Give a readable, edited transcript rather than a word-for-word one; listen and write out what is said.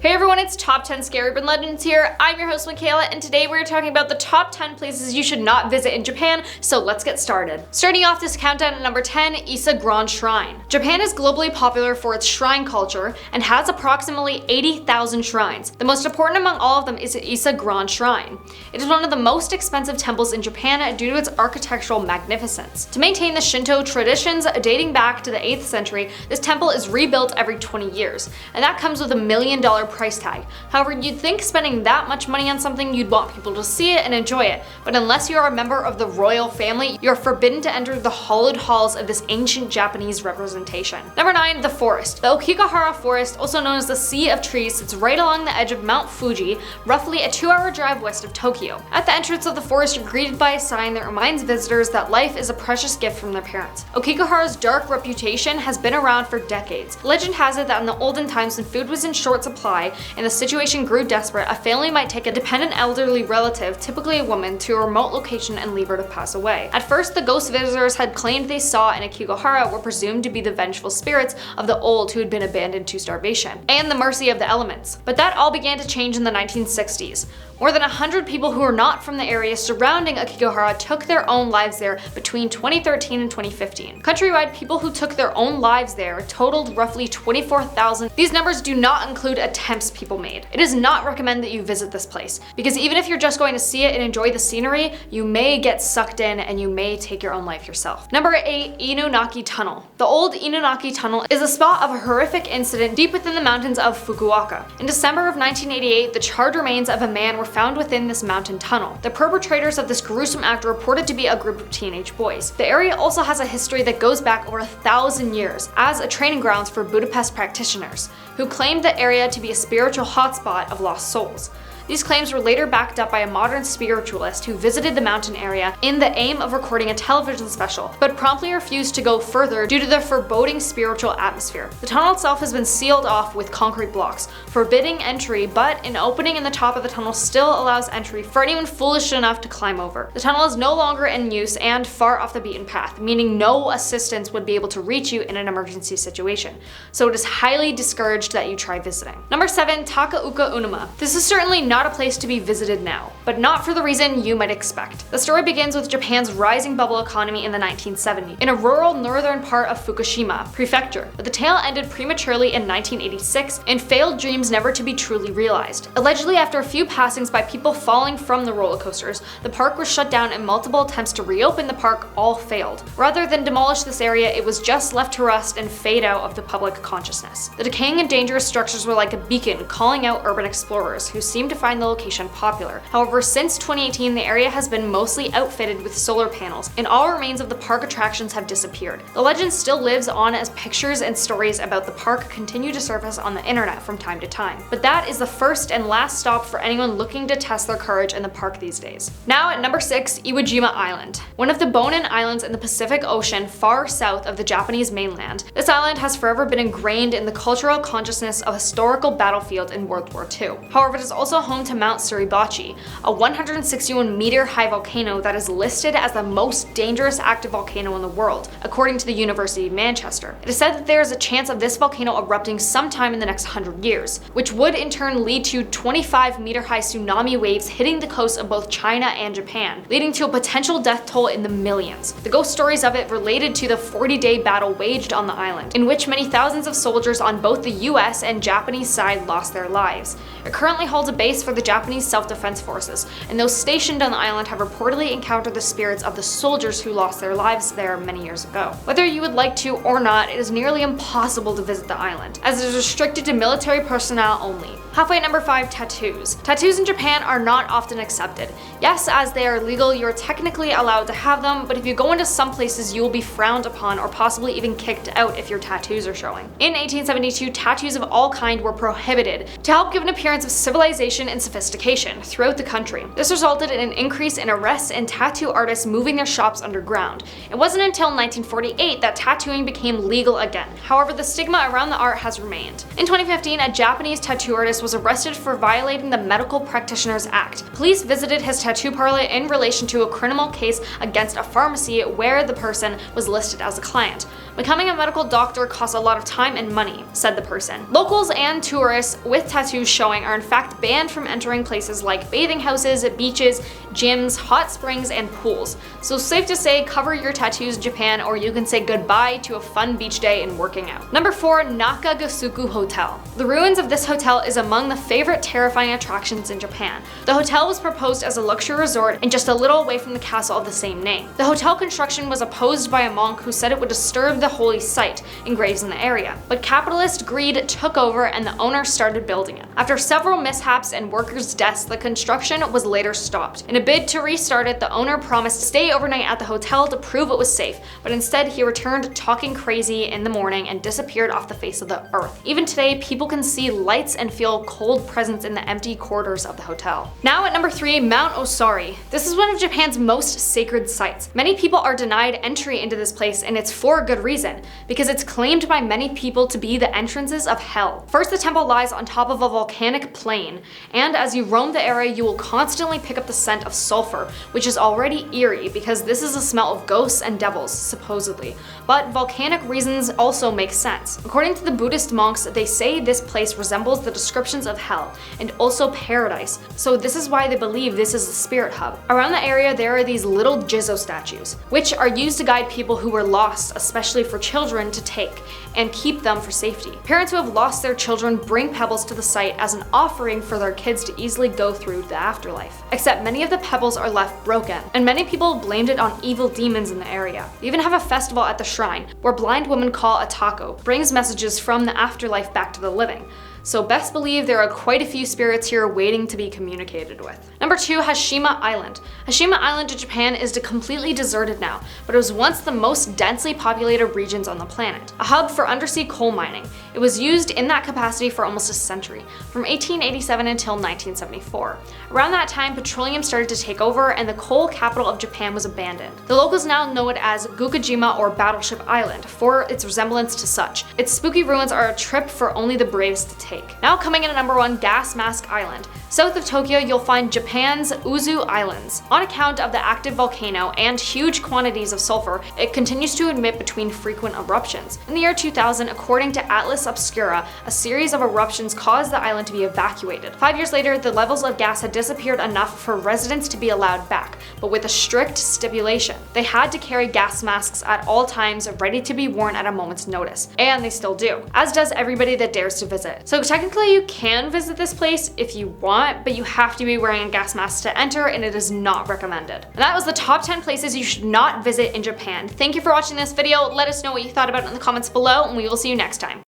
Hey everyone, it's Top 10 Scary Urban Legends here. I'm your host Makayla, and today we're talking about the top 10 places you should not visit in Japan, so let's get started. Starting off this countdown at number 10, Ise Grand Shrine. Japan is globally popular for its shrine culture and has approximately 80,000 shrines. The most important among all of them is Ise Grand Shrine. It is one of the most expensive temples in Japan due to its architectural magnificence. To maintain the Shinto traditions dating back to the 8th century, this temple is rebuilt every 20 years, and that comes with $1 million price tag. However, you'd think spending that much money on something, you'd want people to see it and enjoy it, but unless you are a member of the royal family, you're forbidden to enter the hallowed halls of this ancient Japanese representation. Number 9, the forest. The Okigahara Forest, also known as the Sea of Trees, sits right along the edge of Mount Fuji, roughly a 2-hour drive west of Tokyo. At the entrance of the forest, you're greeted by a sign that reminds visitors that life is a precious gift from their parents. Okigahara's dark reputation has been around for decades. Legend has it that in the olden times when food was in short supply and the situation grew desperate, a family might take a dependent elderly relative, typically a woman, to a remote location and leave her to pass away. At first, the ghost visitors had claimed they saw in Okigahara were presumed to be the vengeful spirits of the old who had been abandoned to starvation, and the mercy of the elements. But that all began to change in the 1960s. More than 100 people who were not from the area surrounding Okigahara took their own lives there between 2013 and 2015. Countrywide, people who took their own lives there totaled roughly 24,000. These numbers do not include attempts people made. It is not recommended that you visit this place, because even if you're just going to see it and enjoy the scenery, you may get sucked in and you may take your own life yourself. Number 8, Inunki Tunnel. The old Inunki Tunnel is a spot of a horrific incident deep within the mountains of Fukuoka. In December of 1988, the charred remains of a man were found within this mountain tunnel. The perpetrators of this gruesome act are reported to be a group of teenage boys. The area also has a history that goes back over 1,000 years as a training grounds for Budapest practitioners, who claimed the area to be a spiritual hotspot of lost souls. These claims were later backed up by a modern spiritualist who visited the mountain area in the aim of recording a television special, but promptly refused to go further due to the foreboding spiritual atmosphere. The tunnel itself has been sealed off with concrete blocks, forbidding entry, but an opening in the top of the tunnel still allows entry for anyone foolish enough to climb over. The tunnel is no longer in use and far off the beaten path, meaning no assistance would be able to reach you in an emergency situation, so it is highly discouraged that you try visiting. Number 7, Taka Ukaunema. This is certainly not a place to be visited now, but not for the reason you might expect. The story begins with Japan's rising bubble economy in the 1970s, in a rural northern part of Fukushima Prefecture, but the tale ended prematurely in 1986 and failed dreams never to be truly realized. Allegedly, after a few passings by people falling from the roller coasters, the park was shut down and multiple attempts to reopen the park all failed. Rather than demolish this area, it was just left to rust and fade out of the public consciousness. The decaying and dangerous structures were like a beacon calling out urban explorers who seemed to find the location popular. However, since 2018, the area has been mostly outfitted with solar panels, and all remains of the park attractions have disappeared. The legend still lives on as pictures and stories about the park continue to surface on the internet from time to time. But that is the first and last stop for anyone looking to test their courage in the park these days. Now at number 6, Iwojima Island. One of the Bonin Islands in the Pacific Ocean far south of the Japanese mainland, this island has forever been ingrained in the cultural consciousness of a historical battlefield in World War II. However, it is also home to Mount Suribachi, a 161-meter high volcano that is listed as the most dangerous active volcano in the world, according to the University of Manchester. It is said that there is a chance of this volcano erupting sometime in the next 100 years, which would in turn lead to 25-meter-high tsunami waves hitting the coast of both China and Japan, leading to a potential death toll in the millions. The ghost stories of it related to the 40-day battle waged on the island, in which many thousands of soldiers on both the US and Japanese side lost their lives. It currently holds a base for the Japanese self-defense forces, and those stationed on the island have reportedly encountered the spirits of the soldiers who lost their lives there many years ago. Whether you would like to or not, it is nearly impossible to visit the island, as it is restricted to military personnel only. Halfway at number 5, tattoos. Tattoos in Japan are not often accepted. Yes, as they are legal, you are technically allowed to have them, but if you go into some places, you will be frowned upon or possibly even kicked out if your tattoos are showing. In 1872, tattoos of all kind were prohibited to help give an appearance of civilization and sophistication throughout the country. This resulted in an increase in arrests and tattoo artists moving their shops underground. It wasn't until 1948 that tattooing became legal again. However, the stigma around the art has remained. In 2015, a Japanese tattoo artist was arrested for violating the Medical Practitioners Act. Police visited his tattoo parlor in relation to a criminal case against a pharmacy where the person was listed as a client. Becoming a medical doctor costs a lot of time and money, said the person. Locals and tourists with tattoos showing are in fact banned from entering places like bathing houses, beaches, gyms, hot springs, and pools. So safe to say, cover your tattoos in Japan or you can say goodbye to a fun beach day and working out. Number 4, Nakagusuku Hotel. The ruins of this hotel is among the favorite terrifying attractions in Japan. The hotel was proposed as a luxury resort and just a little away from the castle of the same name. The hotel construction was opposed by a monk who said it would disturb the holy site and graves in the area. But capitalist greed took over and the owner started building it. After several mishaps and workers' deaths, the construction was later stopped. In a bid to restart it, the owner promised to stay overnight at the hotel to prove it was safe, but instead he returned talking crazy in the morning and disappeared off the face of the earth. Even today, people can see lights and feel cold presence in the empty corridors of the hotel. Now at number 3, Mount Osare. This is one of Japan's most sacred sites. Many people are denied entry into this place, and it's for a good reason, because it's claimed by many people to be the entrances of hell. First, the temple lies on top of a volcanic plain, and as you roam the area, you will constantly pick up the scent of sulfur, which is already eerie because this is a smell of ghosts and devils, supposedly. But volcanic reasons also make sense. According to the Buddhist monks, they say this place resembles the descriptions of hell and also paradise, so this is why they believe this is the spirit hub. Around the area, there are these little Jizo statues, which are used to guide people who were lost, especially for children to take and keep them for safety. Parents who have lost their children bring pebbles to the site as an offering for their kids to easily go through the afterlife. Except many of the pebbles are left broken, and many people blamed it on evil demons in the area. They even have a festival at the shrine, where blind women call a taco, brings messages from the afterlife back to the living. So best believe there are quite a few spirits here waiting to be communicated with. Number 2, Hashima Island. Hashima Island in Japan is completely deserted now, but it was once the most densely populated regions on the planet, a hub for undersea coal mining. It was used in that capacity for almost a century, from 1887 until 1974. Around that time, petroleum started to take over and the coal capital of Japan was abandoned. The locals now know it as Gukujima or Battleship Island for its resemblance to such. Its spooky ruins are a trip for only the bravest to take. Now coming in at number 1, Gas Mask Island. South of Tokyo, you'll find Japan's Uzu Islands. On account of the active volcano and huge quantities of sulfur, it continues to emit between frequent eruptions. In the year 2000, according to Atlas Obscura, a series of eruptions caused the island to be evacuated. 5 years later, the levels of gas had disappeared enough for residents to be allowed back, but with a strict stipulation. They had to carry gas masks at all times, ready to be worn at a moment's notice. And they still do, as does everybody that dares to visit. So technically you can visit this place if you want, but you have to be wearing a gas mask to enter, and it is not recommended. And that was the top 10 places you should not visit in Japan. Thank you for watching this video. Let us know what you thought about it in the comments below, and we will see you next time.